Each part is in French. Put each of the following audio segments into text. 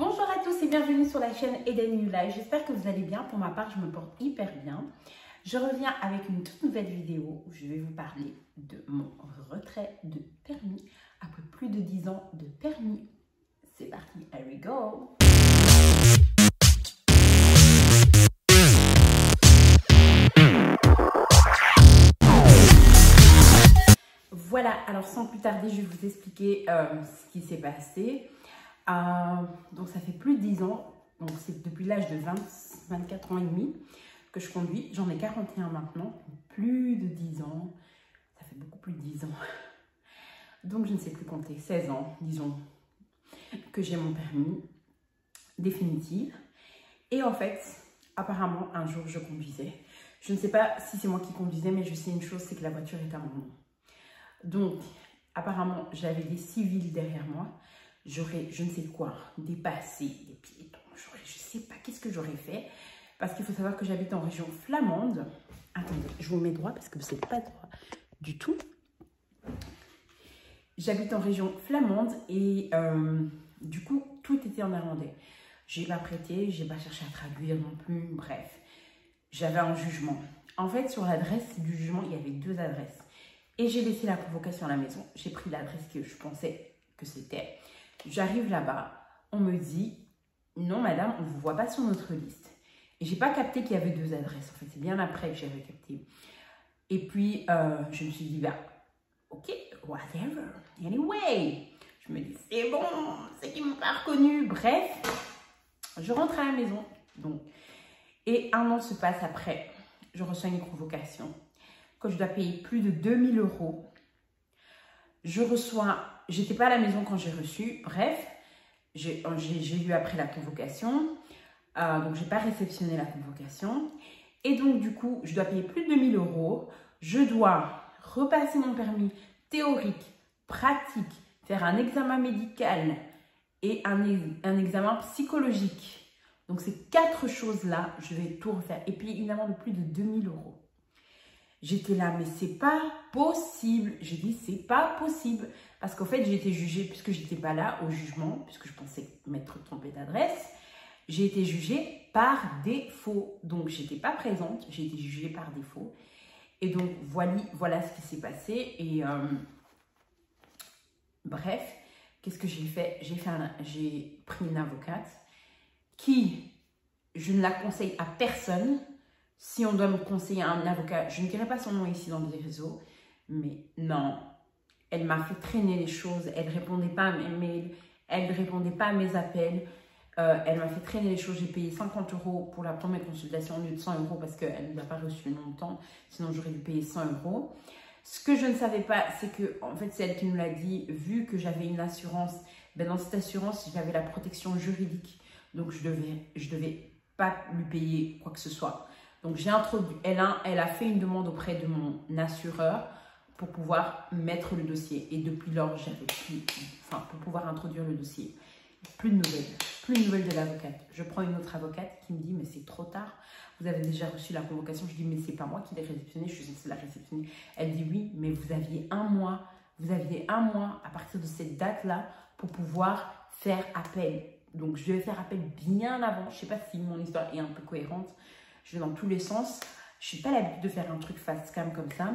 Bonjour à tous et bienvenue sur la chaîne Eden New Life. J'espère que vous allez bien. Pour ma part, je me porte hyper bien. Je reviens avec une toute nouvelle vidéo où je vais vous parler de mon retrait de permis après plus de 10 ans de permis. C'est parti, here we go. Voilà, alors sans plus tarder, je vais vous expliquer ce qui s'est passé. Donc ça fait plus de 10 ans, donc c'est depuis l'âge de 24 ans et demi que je conduis. J'en ai 41 maintenant, plus de 10 ans, ça fait beaucoup plus de 10 ans. Donc je ne sais plus compter, 16 ans, disons, que j'ai mon permis définitif. Et en fait, apparemment, un jour je conduisais. Je ne sais pas si c'est moi qui conduisais, mais je sais une chose, c'est que la voiture est à mon nom. Donc, apparemment, j'avais des civils derrière moi. J'aurais, je ne sais quoi, dépassé des piétons. Je ne sais pas qu'est-ce que j'aurais fait. Parce qu'il faut savoir que j'habite en région flamande. Attendez, je vous mets droit parce que vous n'êtes pas droit du tout. J'habite en région flamande et du coup, tout était en néerlandais. Je n'ai pas prêté, je n'ai pas cherché à traduire non plus. Bref, j'avais un jugement. En fait, sur l'adresse du jugement, il y avait 2 adresses. Et j'ai laissé la convocation à la maison. J'ai pris l'adresse que je pensais que c'était. J'arrive là-bas, on me dit « Non, madame, on ne vous voit pas sur notre liste. » Et je n'ai pas capté qu'il y avait 2 adresses. En fait, c'est bien après que j'avais capté. Et puis, je me suis dit « Bah, ok, whatever. Anyway. » Je me dis « C'est bon, c'est qu'ils ne m'ont pas reconnu. » Bref, je rentre à la maison. Donc, et un an se passe après. Je reçois une convocation que je dois payer plus de 2000 €. Je reçois, j'étais pas à la maison quand j'ai reçu, bref, j'ai eu après la convocation, donc j'ai pas réceptionné la convocation. Et donc du coup, je dois payer plus de 2000 €. Je dois repasser mon permis théorique, pratique, faire un examen médical et un examen psychologique. Donc ces 4 choses-là, je vais tout refaire et payer une amende de plus de 2000 €. J'étais là, mais c'est pas possible. J'ai dit, c'est pas possible. Parce qu'en fait, j'ai été jugée, puisque j'étais pas là au jugement, puisque je pensais m'être trompée d'adresse, j'ai été jugée par défaut. Donc, j'étais pas présente, j'ai été jugée par défaut. Et donc, voilà ce qui s'est passé. Et bref, qu'est-ce que j'ai fait? J'ai pris une avocate qui, je ne la conseille à personne. Si on doit me conseiller un avocat, je ne dirai pas son nom ici dans les réseaux, mais non, elle m'a fait traîner les choses, elle ne répondait pas à mes mails, elle ne répondait pas à mes appels, elle m'a fait traîner les choses, j'ai payé 50 € pour la première consultation au lieu de 100 € parce qu'elle ne l'a pas reçu longtemps, sinon j'aurais dû payer 100 €. Ce que je ne savais pas, c'est que, en fait, c'est elle qui nous l'a dit, vu que j'avais une assurance, ben dans cette assurance, j'avais la protection juridique, donc je devais pas lui payer quoi que ce soit. Donc, j'ai introduit, elle a fait une demande auprès de mon assureur pour pouvoir mettre le dossier. Et depuis lors, j'avais plus, enfin, pour pouvoir introduire le dossier. Plus de nouvelles de l'avocate. Je prends une autre avocate qui me dit, mais c'est trop tard. Vous avez déjà reçu la convocation. Je dis, mais c'est pas moi qui l'ai réceptionnée, je suis censée la réceptionner. Elle dit, oui, mais vous aviez un mois. Vous aviez un mois à partir de cette date-là pour pouvoir faire appel. Donc, je devais faire appel bien avant. Je ne sais pas si mon histoire est un peu cohérente. Je vais dans tous les sens. Je n'ai pas l'habitude de faire un truc fast cam comme ça.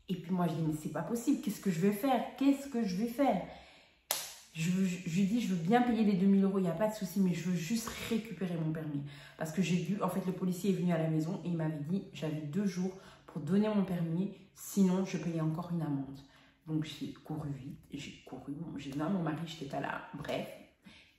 Et puis moi, je dis, mais c'est pas possible. Qu'est-ce que je vais faire? Qu'est-ce que je vais faire? Je lui dis, je veux bien payer les 2000 €, il n'y a pas de souci, mais je veux juste récupérer mon permis. Parce que j'ai dû, en fait, le policier est venu à la maison et il m'avait dit, j'avais 2 jours pour donner mon permis, sinon je payais encore une amende. Donc j'ai couru vite, j'ai couru. J'ai dit, non, mon mari, je n'étais pas là. Bref.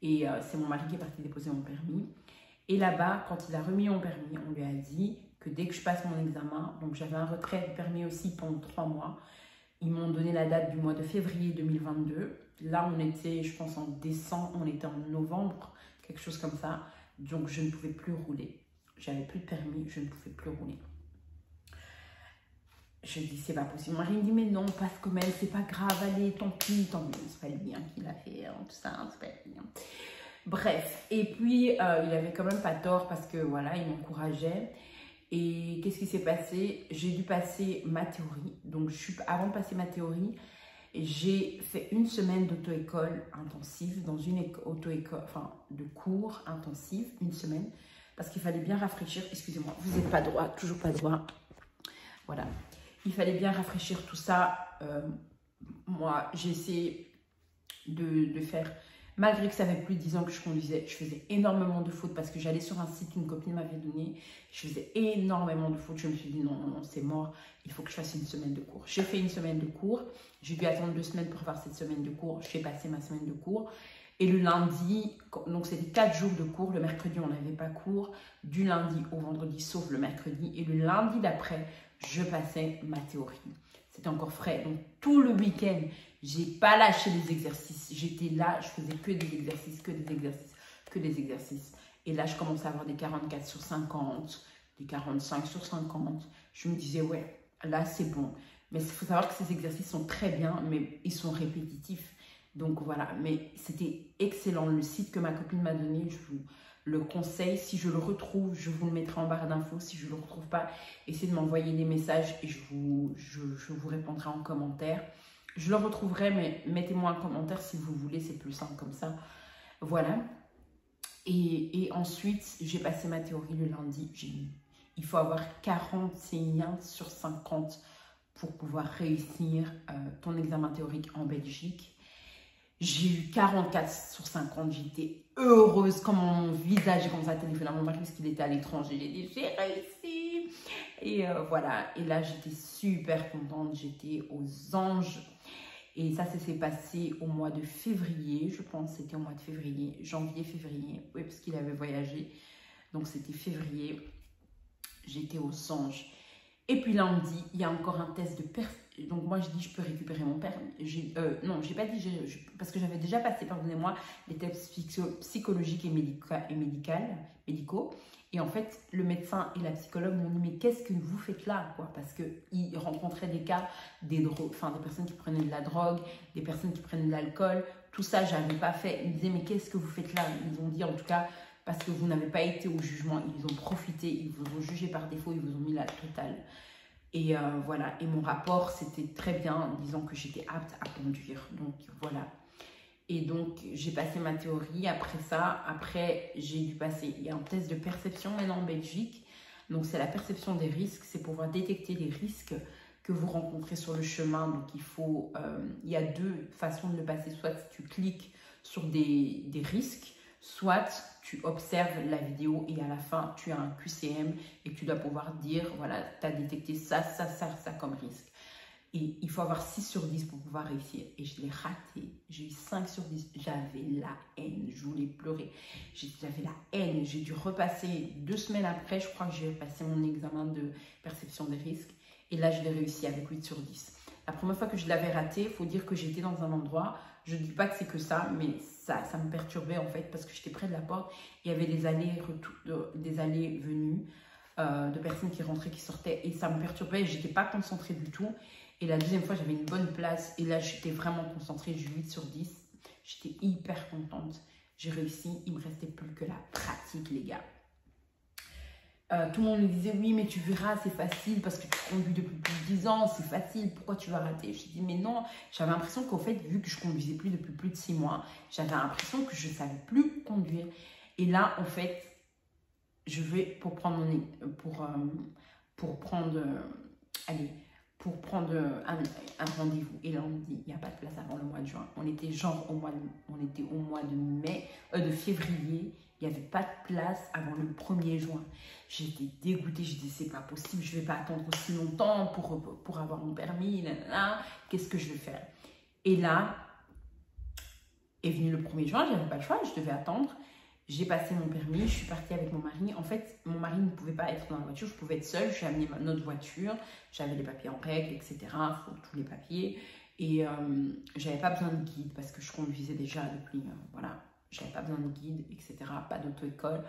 Et c'est mon mari qui est parti déposer mon permis. Et là-bas, quand il a remis mon permis, on lui a dit que dès que je passe mon examen, donc j'avais un retrait de permis aussi pendant 3 mois, ils m'ont donné la date du mois de février 2022. Là, on était, je pense, en décembre, on était en novembre, quelque chose comme ça. Donc, je ne pouvais plus rouler. J'avais plus de permis, je ne pouvais plus rouler. Je dis, c'est pas possible. Marie me dit, mais non, passe comme elle, c'est pas grave, allez, tant pis, c'est pas le bien qu'il a fait, hein, tout ça, c'est pas le bien. Bref, et puis il avait quand même pas tort parce que voilà, il m'encourageait. Et qu'est-ce qui s'est passé? J'ai dû passer ma théorie. Donc avant de passer ma théorie, J'ai fait une semaine d'auto-école intensive, dans une auto-école, enfin de cours intensifs, une semaine, parce qu'il fallait bien rafraîchir, excusez-moi, vous n'êtes pas droit, toujours pas droit, voilà. Il fallait bien rafraîchir tout ça. Moi, j'ai essayé de faire, malgré que ça fait plus de 10 ans que je conduisais, je faisais énormément de fautes parce que j'allais sur un site qu'une copine m'avait donné, je faisais énormément de fautes. Je me suis dit non, non, non, c'est mort, il faut que je fasse une semaine de cours. J'ai fait une semaine de cours, j'ai dû attendre 2 semaines pour faire cette semaine de cours, j'ai passé ma semaine de cours. Et le lundi, donc c'était 4 jours de cours, le mercredi on n'avait pas cours, du lundi au vendredi sauf le mercredi. Et le lundi d'après, je passais ma théorie. C'était encore frais, donc tout le week-end, j'ai pas lâché les exercices. J'étais là, je faisais que des exercices, que des exercices, que des exercices. Et là, je commençais à avoir des 44 sur 50, des 45 sur 50. Je me disais, ouais, là, c'est bon. Mais il faut savoir que ces exercices sont très bien, mais ils sont répétitifs. Donc voilà, mais c'était excellent. Le site que ma copine m'a donné, je vous le conseille. Si je le retrouve, je vous le mettrai en barre d'infos. Si je ne le retrouve pas, essayez de m'envoyer des messages et je vous répondrai en commentaire. Je le retrouverai, mais mettez-moi un commentaire si vous voulez, c'est plus simple comme ça. Voilà. Et ensuite, j'ai passé ma théorie le lundi. Il faut avoir 41 sur 50 pour pouvoir réussir ton examen théorique en Belgique. J'ai eu 44 sur 50, j'étais heureuse, comme mon visage, j'ai commencé à téléphoner à mon mari parce qu'il était à l'étranger. J'ai dit, j'ai réussi. Et voilà, et là, j'étais super contente, j'étais aux anges. Et ça s'est passé au mois de février, je pense, c'était au mois de février, janvier, février, oui, parce qu'il avait voyagé. Donc, c'était février, j'étais aux anges. Et puis lundi, il y a encore un test de performance. Donc moi, je dis, je peux récupérer mon permis. Non, j'ai pas dit, parce que j'avais déjà passé, pardonnez-moi, les tests psychologiques et médicaux. Et en fait, le médecin et la psychologue m'ont dit, mais qu'est-ce que vous faites là, quoi? Parce qu'ils rencontraient des cas, des personnes qui prenaient de la drogue, des personnes qui prenaient de l'alcool. Tout ça, je n'avais pas fait. Ils me disaient, mais qu'est-ce que vous faites là? Ils ont dit, en tout cas, parce que vous n'avez pas été au jugement, ils ont profité, ils vous ont jugé par défaut, ils vous ont mis la totale. Et voilà, et mon rapport, c'était très bien, disant que j'étais apte à conduire. Donc voilà. Et donc, j'ai passé ma théorie. Après ça, j'ai dû passer, il y a un test de perception maintenant en Belgique. Donc, c'est la perception des risques, c'est pouvoir détecter les risques que vous rencontrez sur le chemin. Donc, il y a 2 façons de le passer. Soit tu cliques sur des risques, soit tu observes la vidéo et à la fin, tu as un QCM et tu dois pouvoir dire, voilà, tu as détecté ça comme risque. Et il faut avoir 6 sur 10 pour pouvoir réussir. Et je l'ai raté. J'ai eu 5 sur 10. J'avais la haine. Je voulais pleurer. J'avais la haine. J'ai dû repasser 2 semaines après. Je crois que j'ai passé mon examen de perception des risques. Et là, je l'ai réussi avec 8 sur 10. La première fois que je l'avais raté, il faut dire que j'étais dans un endroit, je ne dis pas que c'est que ça, mais ça me perturbait en fait parce que j'étais près de la porte. Il y avait des allées-venues de personnes qui rentraient, qui sortaient et ça me perturbait. Je n'étais pas concentrée du tout. Et la deuxième fois, j'avais une bonne place et là, j'étais vraiment concentrée. J'ai eu 8 sur 10. J'étais hyper contente. J'ai réussi. Il ne me restait plus que la pratique, les gars. Tout le monde me disait, oui, mais tu verras, c'est facile parce que tu conduis depuis plus de 10 ans, c'est facile, pourquoi tu vas rater? Je dis, mais non, j'avais l'impression qu'en fait, vu que je conduisais plus depuis plus de 6 mois, j'avais l'impression que je ne savais plus conduire. Et là, en fait, je vais pour prendre un rendez-vous. Et là, on me dit, il n'y a pas de place avant le mois de juin. On était au mois de février. Il n'y avait pas de place avant le 1er juin. J'étais dégoûtée. Je disais, c'est pas possible. Je ne vais pas attendre aussi longtemps pour avoir mon permis. Qu'est-ce que je vais faire? Et là, est venu le 1er juin. Je n'avais pas le choix. Je devais attendre. J'ai passé mon permis. Je suis partie avec mon mari. En fait, mon mari ne pouvait pas être dans la voiture. Je pouvais être seule. J'ai amené notre voiture. J'avais les papiers en règle, etc. Tous les papiers. Et je n'avais pas besoin de guide parce que je conduisais déjà depuis... voilà. Je n'avais pas besoin de guide, etc. Pas d'auto-école.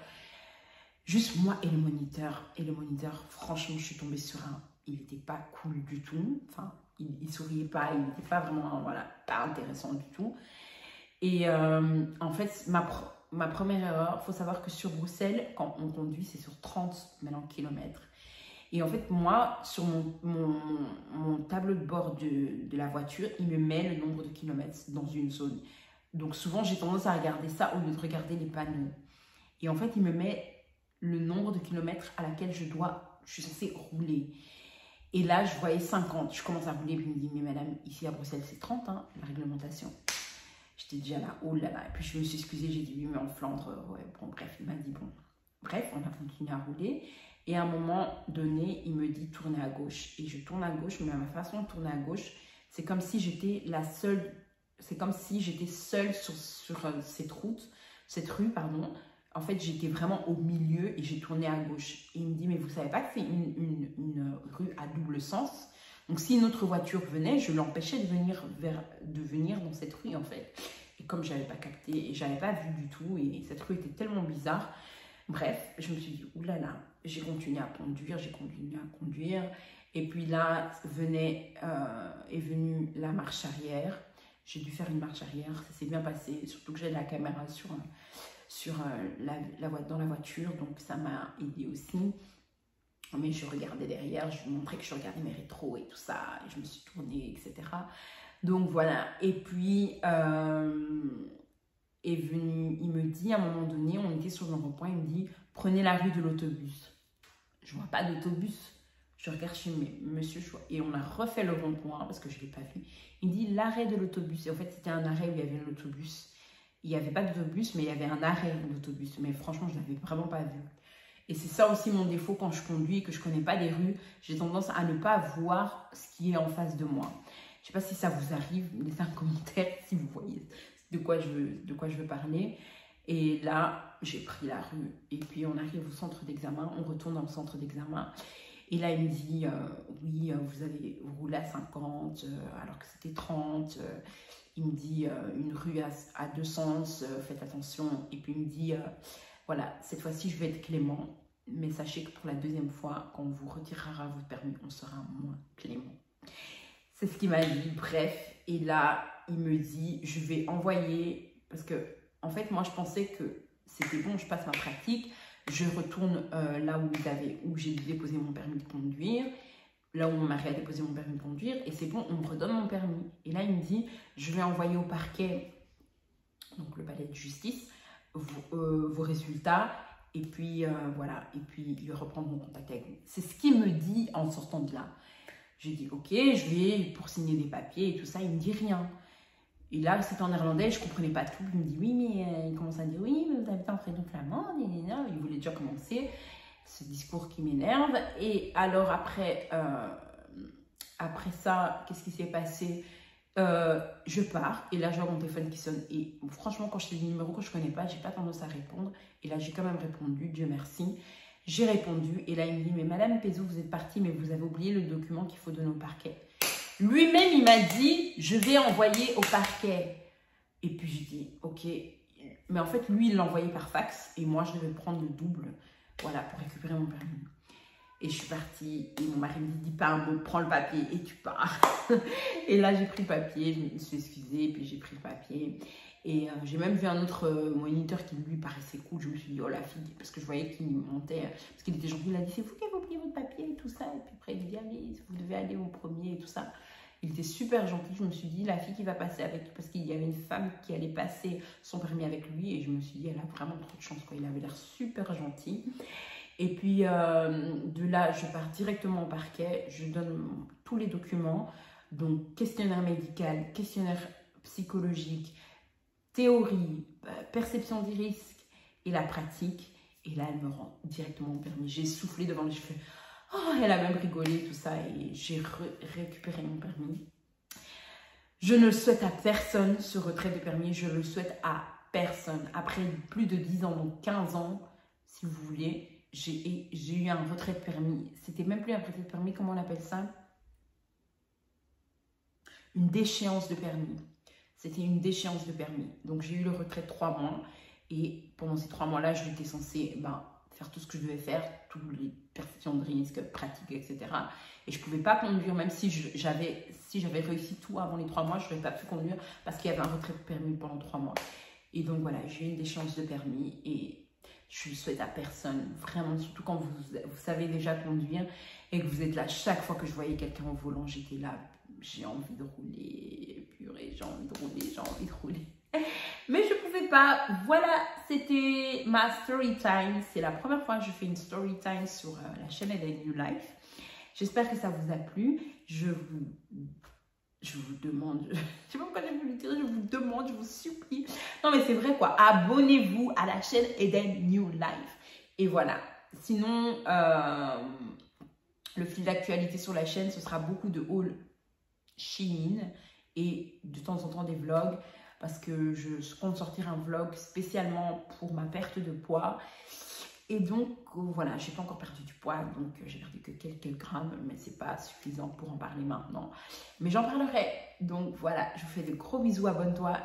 Juste moi et le moniteur. Et le moniteur, franchement, je suis tombée sur un... Il n'était pas cool du tout. Enfin, il souriait pas. Il n'était pas vraiment... Voilà, pas intéressant du tout. Et en fait, ma première erreur, il faut savoir que sur Bruxelles, quand on conduit, c'est sur 30 maintenant, kilomètres. Et en fait, moi, sur mon tableau de bord de la voiture, il me met le nombre de kilomètres dans une zone. Donc souvent, j'ai tendance à regarder ça au lieu de regarder les panneaux. Et en fait, il me met le nombre de kilomètres à laquelle je suis censée rouler. Et là, je voyais 50. Je commence à rouler, puis il me dit, mais madame, ici à Bruxelles, c'est 30, hein, la réglementation. J'étais déjà là, oh là là. Et puis je me suis excusée, j'ai dit, oui, mais en Flandre, ouais, bon, bref, il m'a dit, bon. Bref, on a continué à rouler. Et à un moment donné, il me dit, tournez à gauche. Et je tourne à gauche, mais à ma façon de tourner à gauche, c'est comme si j'étais la seule, c'est comme si j'étais seule sur cette rue, pardon. En fait, j'étais vraiment au milieu et j'ai tourné à gauche. Et il me dit, mais vous savez pas que c'est une rue à double sens? Donc, si une autre voiture venait, je l'empêchais de venir dans cette rue, en fait. Et comme je n'avais pas capté et je n'avais pas vu du tout, et cette rue était tellement bizarre, bref, je me suis dit, oulala, j'ai continué à conduire, Et puis là, est venue la marche arrière. J'ai dû faire une marche arrière, ça s'est bien passé, surtout que j'ai la caméra dans la voiture, donc ça m'a aidé aussi. Mais je regardais derrière, je lui montrais que je regardais mes rétros et tout ça, et je me suis tournée, etc. Donc voilà, et puis est venu, il me dit à un moment donné, on était sur un rond-point, il me dit, prenez la rue de l'autobus. Je vois pas d'autobus. Je regarde chez monsieur Choix. Et on a refait le rond-point parce que je ne l'ai pas vu. Il me dit l'arrêt de l'autobus. Et en fait, c'était un arrêt où il y avait l'autobus. Il n'y avait pas d'autobus, mais il y avait un arrêt d'autobus. Mais franchement, je ne l'avais vraiment pas vu. Et c'est ça aussi mon défaut quand je conduis et que je ne connais pas des rues. J'ai tendance à ne pas voir ce qui est en face de moi. Je ne sais pas si ça vous arrive. Laissez un commentaire si vous voyez de quoi je veux parler. Et là, j'ai pris la rue. Et puis, on arrive au centre d'examen. On retourne dans le centre d'examen. Et là, il me dit, oui, vous roulez à 50, alors que c'était 30. Il me dit, une rue à deux sens, faites attention. Et puis, il me dit, voilà, cette fois-ci, je vais être clément. Mais sachez que pour la deuxième fois, quand on vous retirera votre permis, on sera moins clément. C'est ce qu'il m'a dit, bref. Et là, il me dit, je vais envoyer, parce que, en fait, moi, je pensais que c'était bon, je passe ma pratique. Je retourne là où j'ai déposé mon permis de conduire, là où mon mari a déposé mon permis de conduire, et c'est bon, on me redonne mon permis. Et là, il me dit, je vais envoyer au parquet, donc le palais de justice, vos résultats, et puis voilà, et puis il va reprendre mon contact avec vous. C'est ce qu'il me dit en sortant de là. J'ai dit, ok, je vais pour signer des papiers et tout ça, il me dit rien. Et là, c'était en néerlandais, je ne comprenais pas tout. Il me dit, oui, mais il commence à dire, oui, mais vous habitez en Frédon flamand. Il voulait déjà commencer ce discours qui m'énerve. Et alors, après ça, qu'est-ce qui s'est passé? Je pars, et là, je vois mon téléphone qui sonne. Et franchement, quand je fais des numéros que je ne connais pas, je n'ai pas tendance à répondre. Et là, j'ai quand même répondu, Dieu merci. J'ai répondu, et là, il me dit, mais Madame Pézou, vous êtes partie, mais vous avez oublié le document qu'il faut donner au parquet. Lui-même, il m'a dit, je vais envoyer au parquet. Et puis, je dis, ok. Mais en fait, lui, il l'a envoyé par fax. Et moi, je devais prendre le double, voilà, pour récupérer mon permis. Et je suis partie. Et mon mari me dit, dis pas un mot, prends le papier et tu pars. Et là, j'ai pris le papier, je me suis excusée. Et puis, j'ai pris le papier. Et j'ai même vu un autre moniteur qui, lui, paraissait cool. Je me suis dit, oh la fille, parce que je voyais qu'il montait. Parce qu'il était gentil. Il a dit, c'est vous qui avez oublié votre papier et tout ça. Et puis après, il dit, allez, vous devez aller au premier et tout ça. Il était super gentil. Je me suis dit, la fille qui va passer avec lui, parce qu'il y avait une femme qui allait passer son permis avec lui. Et je me suis dit, elle a vraiment trop de chance, quoi. Il avait l'air super gentil. Et puis, de là, je pars directement au parquet. Je donne tous les documents. Donc, questionnaire médical, questionnaire psychologique, théorie, perception des risques et la pratique. Et là, elle me rend directement au permis. J'ai soufflé devant les cheveux. Oh, elle a même rigolé, tout ça. Et j'ai récupéré mon permis. Je ne le souhaite à personne, ce retrait de permis. Je le souhaite à personne. Après plus de 10 ans, donc 15 ans, si vous voulez, j'ai eu un retrait de permis. C'était même plus un retrait de permis, comment on appelle ça? Une déchéance de permis. C'était une déchéance de permis. Donc, j'ai eu le retrait de 3 mois. Et pendant ces 3 mois-là, j'étais censée faire tout ce que je devais faire, toutes les perceptions de risque, pratiques, etc. Et je ne pouvais pas conduire, même si j'avais réussi tout avant les 3 mois, je n'aurais pas pu conduire parce qu'il y avait un retrait de permis pendant 3 mois. Et donc, voilà, j'ai eu une déchéance de permis. Et je le souhaite à personne, vraiment, surtout quand vous savez déjà conduire et que vous êtes là. Chaque fois que je voyais quelqu'un au volant, j'étais là, j'ai envie de rouler, purée, j'ai envie de rouler, j'ai envie de rouler. Mais je ne pouvais pas. Voilà, c'était ma story time. C'est la première fois que je fais une story time sur la chaîne Eden New Life. J'espère que ça vous a plu. Je vous demande, je sais pas pourquoi je vais le dire, je vous demande, je vous supplie. Non mais c'est vrai quoi, abonnez-vous à la chaîne Eden New Life. Et voilà, sinon, le fil d'actualité sur la chaîne, ce sera beaucoup de hauls Shein et de temps en temps des vlogs. Parce que je compte sortir un vlog spécialement pour ma perte de poids. Et donc, voilà, j'ai pas encore perdu du poids, donc j'ai perdu que quelques grammes, mais c'est pas suffisant pour en parler maintenant. Mais j'en parlerai. Donc voilà, je vous fais de gros bisous, abonne-toi.